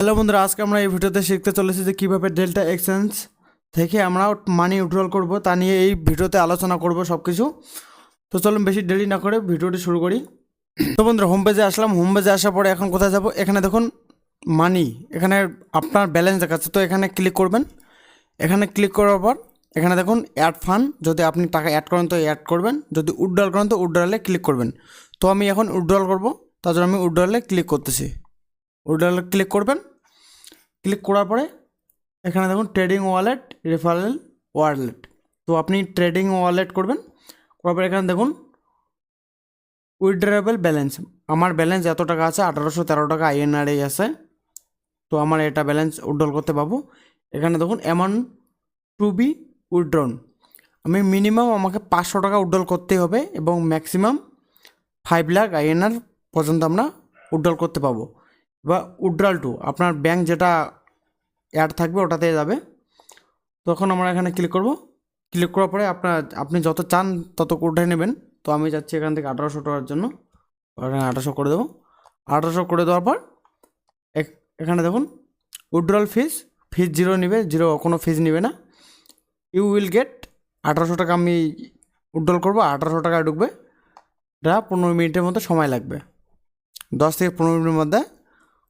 Hello বন্ধুরা, আজকে আমরা এই ভিডিওতে শিখতে চলেছি যে কীভাবে ডেল্টা এক্সচেঞ্জ থেকে আমরা মানি উইথড্রল করব তা নিয়ে এই ভিডিওতে আলোচনা করব সব কিছু। তো চলুন বেশি দেরি না করে ভিডিওটি শুরু করি। তো বন্ধুরা, হোম পেজে আসলাম। হোম পেজে আসার পরে এখন কোথায় যাব? এখানে দেখুন মানি, এখানে আপনার ব্যালেন্স দেখাচ্ছে। তো এখানে ক্লিক করবেন। এখানে ক্লিক করার পর এখানে দেখুন অ্যাড ফান্ড, যদি আপনি টাকা অ্যাড করেন তো অ্যাড করবেন, যদি উইথড্রল করেন তো উইথড্রলে ক্লিক করবেন। তো আমি এখন উইথড্রল করব, তার জন্য আমি উইথড্রলে ক্লিক করতেছি। উইথড্রলে ক্লিক করবেন। ক্লিক করার পরে এখানে দেখুন ট্রেডিং ওয়ালেট, রেফারেল ওয়ালেট। তো আপনি ট্রেডিং ওয়ালেট করবেন। করার পরে এখানে দেখুন উইথড্রয়েবল ব্যালেন্স, আমার ব্যালেন্স এত টাকা আছে, 1813 টাকা INR আছে। তো আমার এটা ব্যালেন্স উইথড্রল করতে পাবো। এখানে দেখুন অ্যামাউন্ট টু বি উইথড্রন, আমি মিনিমাম আমাকে 500 টাকা উইথড্রল করতেই হবে এবং ম্যাক্সিমাম 5 লাখ INR পর্যন্ত আমরা উইথড্রল করতে পাবো। বা উইথড্রল টু আপনার ব্যাংক যেটা অ্যাড থাকবে ওটাতে যাবে। তখন আমরা এখানে ক্লিক করব। ক্লিক করার পরে আপনি যত চান তত উঠে নেবেন। তো আমি যাচ্ছি এখান থেকে 1800 টাকার জন্য, এখানে 1800 করে দেবো। 1800 করে দেওয়ার পর এখানে দেখুন উইথড্রল ফিজ জিরো নেবে, জিরো কোনো ফিজ নেবে না। ইউ উইল গেট 1800 টাকা আমি উইথড্রল করবো, 1800 টাকা ঢুকবে। এটা 15 মিনিটের মতো সময় লাগবে, 10 থেকে 15 মিনিটের মধ্যে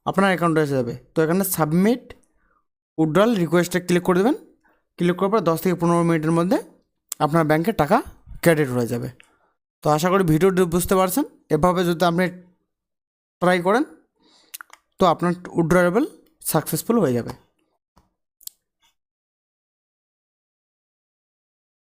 আপনার অ্যাকাউন্টে এসে যাবে। তো এখানে সাবমিট উইথড্রল রিকোয়েস্টে ক্লিক করে দেবেন। ক্লিক করার পর 10 থেকে 15 মিনিটের মধ্যে আপনার ব্যাংকে টাকা ক্রেডিট হয়ে যাবে। তো আশা করি ভিডিওটি বুঝতে পারছেন। এভাবে যদি আপনি ট্রাই করেন তো আপনার উইথড্রয়েবল সাকসেসফুল হয়ে যাবে।